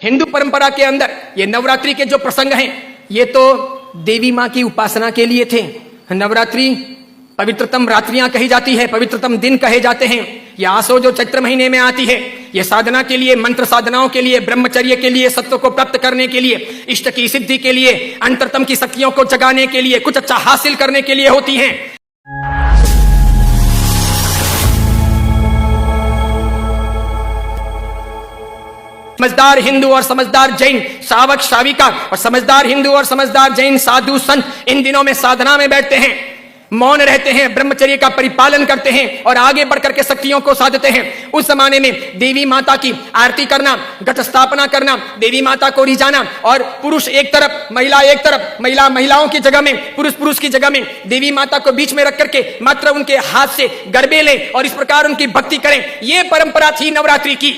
हिंदू परंपरा के अंदर ये नवरात्रि के जो प्रसंग हैं ये तो देवी मां की उपासना के लिए थे। नवरात्रि पवित्रतम रात्रियां कही जाती है, पवित्रतम दिन कहे जाते हैं। ये आसो जो चैत्र महीने में आती है, ये साधना के लिए, मंत्र साधनाओं के लिए, ब्रह्मचर्य के लिए, सत्व को प्राप्त करने के लिए, इष्ट की सिद्धि के लिए, अंतरतम की शक्तियों को जगाने के लिए, कुछ अच्छा हासिल करने के लिए होती हैं। समझदार हिंदू और समझदार जैन श्रावक श्राविका और समझदार हिंदू और समझदार जैन साधु संत इन दिनों में साधना में बैठते हैं, मौन रहते हैं, ब्रह्मचर्य का परिपालन करते हैं और आगे बढ़कर के शक्तियों को साधते हैं। उस जमाने में देवी माता की आरती करना, घट स्थापना करना, देवी माता को रिझाना और पुरुष एक तरफ, महिला एक तरफ, महिलाओं की जगह में, पुरुष की जगह में, देवी माता को बीच में रख करके मात्र उनके हाथ से गरबे लें और इस प्रकार उनकी भक्ति करें। यह परंपरा थी नवरात्रि की।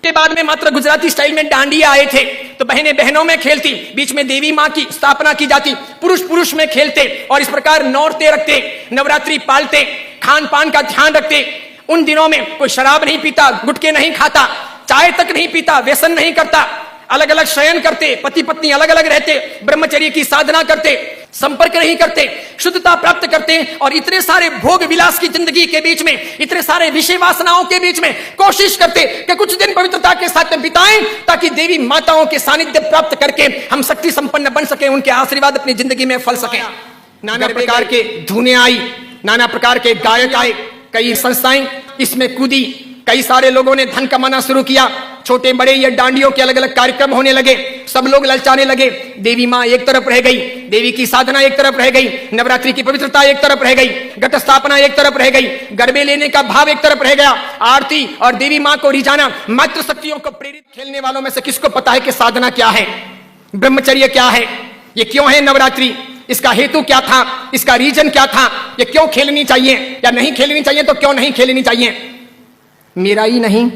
के बाद में मात्र गुजराती स्टाइल में डांडिया आए थे, तो बहनें बहनों में खेलती, बीच में देवी मां की स्थापना की जाती, पुरुष में खेलते और इस प्रकार नौरते रखते, नवरात्रि पालते, खान पान का ध्यान रखते। उन दिनों में कोई शराब नहीं पीता, गुटखे नहीं खाता, चाय तक नहीं पीता, व्यसन नहीं करता, अलग अलग शयन करते, पति पत्नी अलग अलग रहते, ब्रह्मचर्य की साधना करते, संपर्क नहीं करते, शुद्धता प्राप्त करते और इतने सारे भोग विलास की जिंदगी के बीच में, इतने सारे विषय वासनाओं के बीच में कोशिश करते कि कुछ दिन पवित्रता के साथ बिताएं ताकि देवी माताओं के सानिध्य प्राप्त करके हम शक्ति संपन्न बन सके, उनके आशीर्वाद अपनी जिंदगी में फल सके। नाना प्रकार के धुने आई, नाना प्रकार के गायक आए, कई संस्थाएं इसमें कूदी, कई सारे लोगों ने धन कमाना शुरू किया, छोटे बड़े ये डांडियों के अलग अलग कार्यक्रम होने लगे, सब लोग ललचाने लगे। देवी मां एक तरफ रह गई, देवी की साधना एक तरफ रह गई, नवरात्रि की पवित्रता एक तरफ रह गई, घट स्थापना एक तरफ रह गई, गरबे लेने का भाव एक तरफ रह गया, आरती और देवी मां को रिझाना, मात्र शक्तियों को प्रेरित। खेलने वालों में से किसको पता है कि साधना क्या है, ब्रह्मचर्य क्या है, ये क्यों है नवरात्रि, इसका हेतु क्या था, इसका रीजन क्या था, ये क्यों खेलनी चाहिए या नहीं खेलनी चाहिए, तो क्यों नहीं खेलनी चाहिए। मेरा ही नहीं,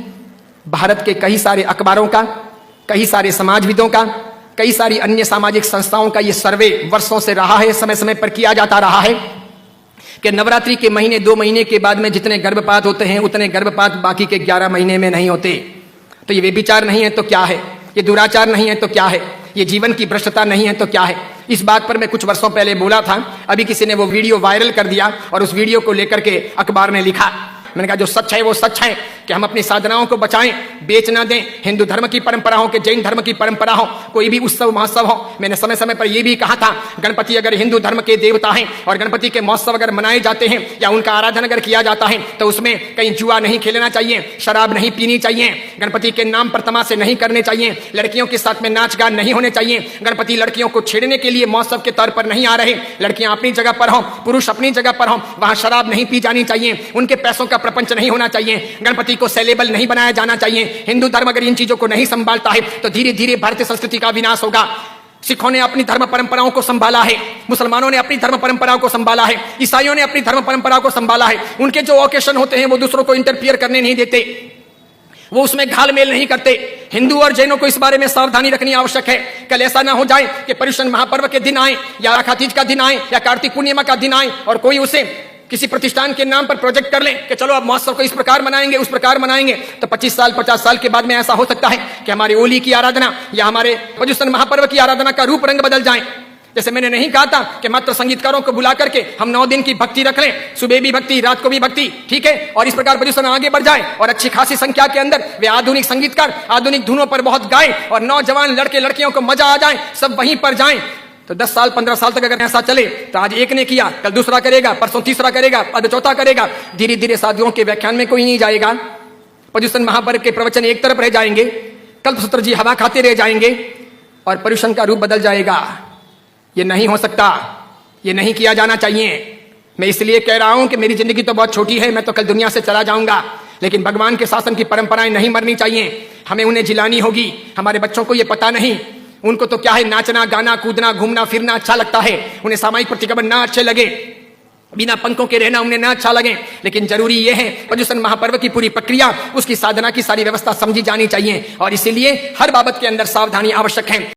भारत के कई सारे अखबारों का, कई सारे समाजविदों का, कई सारी अन्य सामाजिक संस्थाओं का यह सर्वे वर्षों से रहा है, समय समय पर किया जाता रहा है कि नवरात्रि के महीने 2 महीने के बाद में जितने गर्भपात होते हैं उतने गर्भपात बाकी के 11 महीने में नहीं होते। तो ये व्यभिचार नहीं है तो क्या है, ये दुराचार नहीं है तो क्या है, ये जीवन की भ्रष्टता नहीं है तो क्या है। इस बात पर मैं कुछ वर्षों पहले बोला था, अभी किसी ने वो वीडियो वायरल कर दिया और उस वीडियो को लेकर के अखबार ने लिखा। मैंने कहा जो सच है वो सच है कि हम अपनी साधनाओं को बचाएं, बेच ना दें। हिंदू धर्म की परंपरा हो कि जैन धर्म की परंपरा हो, कोई भी उत्सव महोत्सव हो, मैंने समय समय पर यह भी कहा था, गणपति अगर हिंदू धर्म के देवता हैं और गणपति के महोत्सव अगर मनाए जाते हैं या उनका आराधन अगर किया जाता है तो उसमें कहीं जुआ नहीं खेलना चाहिए, शराब नहीं पीनी चाहिए, गणपति के नाम पर तमाशे नहीं करने चाहिए, लड़कियों के साथ में नाच गान नहीं होने चाहिए, गणपति लड़कियों को छेड़ने के लिए महोत्सव के तौर पर नहीं आ रहे, लड़कियां अपनी जगह पर हों, पुरुष अपनी जगह पर हों, वहां शराब नहीं पी जानी चाहिए, उनके पैसों का प्रपंच नहीं होना चाहिए, गणपति को सेलेबल नहीं बनाया जाना चाहिए। हिंदू धर्म अगर इन चीजों को नहीं संभालता है तो धीरे धीरे भारतीय संस्कृति का विनाश होगा। सिखों ने अपनी धर्म परंपराओं को संभाला है, मुसलमानों ने अपनी धर्म परंपराओं को संभाला है, ईसाइयों ने अपनी धर्म परंपराओं को संभाला है। उनके जो ओकेशन होते हैं वो दूसरों को इंटरफियर करने नहीं देते, वो उसमें घालमेल नहीं करते। हिंदू और जैनों को इस बारे में सावधानी रखनी आवश्यक है। कल ऐसा ना हो जाए कि पर्युषण महापर्व के दिन आए या राखा तीज का दिन आए या कार्तिक पूर्णिमा का दिन आए और कोई उसे किसी प्रतिष्ठान के नाम पर प्रोजेक्ट कर ले कि चलो अब महोत्सव को इस प्रकार मनाएंगे, उस प्रकार मनाएंगे, तो 25 साल 50 साल के बाद में ऐसा हो सकता है कि हमारे होली की आराधना या हमारे पर्युषण महापर्व की आराधना का रूप रंग बदल जाए। जैसे मैंने नहीं कहा था कि मात्र संगीतकारों को बुला करके हम 9 दिन की भक्ति रख लें, सुबह भी भक्ति, रात को भी भक्ति, ठीक है, और इस प्रकार पर्युषण आगे बढ़ जाए और अच्छी खासी संख्या के अंदर वे आधुनिक संगीतकार आधुनिक धुनों पर बहुत गाएं और नौजवान लड़के लड़कियों को मजा आ जाए, सब वहीं पर जाएं। तो 10 साल 15 साल तक अगर ऐसा चले तो आज एक ने किया, कल दूसरा करेगा, परसों तीसरा करेगा, अब चौथा करेगा, धीरे धीरे साधुओं के व्याख्यान में कोई नहीं जाएगा, पर्युषण महापर्व के प्रवचन एक तरफ रह जाएंगे, कल्पसूत्र जी हवा खाते रह जाएंगे और पर्युषण का रूप बदल जाएगा। ये नहीं हो सकता, ये नहीं किया जाना चाहिए। मैं इसलिए कह रहा हूं कि मेरी जिंदगी तो बहुत छोटी है, मैं तो कल दुनिया से चला जाऊंगा, लेकिन भगवान के शासन की परंपराएं नहीं मरनी चाहिए, हमें उन्हें जिलानी होगी। हमारे बच्चों को ये पता नहीं, उनको तो क्या है, नाचना गाना कूदना घूमना फिरना अच्छा लगता है, उन्हें सामाजिक प्रतिक्रमण ना अच्छे लगे, बिना पंखों के रहना उन्हें ना अच्छा लगे, लेकिन जरूरी यह है पर्युषण महापर्व की पूरी प्रक्रिया, उसकी साधना की सारी व्यवस्था समझी जानी चाहिए और इसीलिए हर बाबत के अंदर सावधानी आवश्यक है।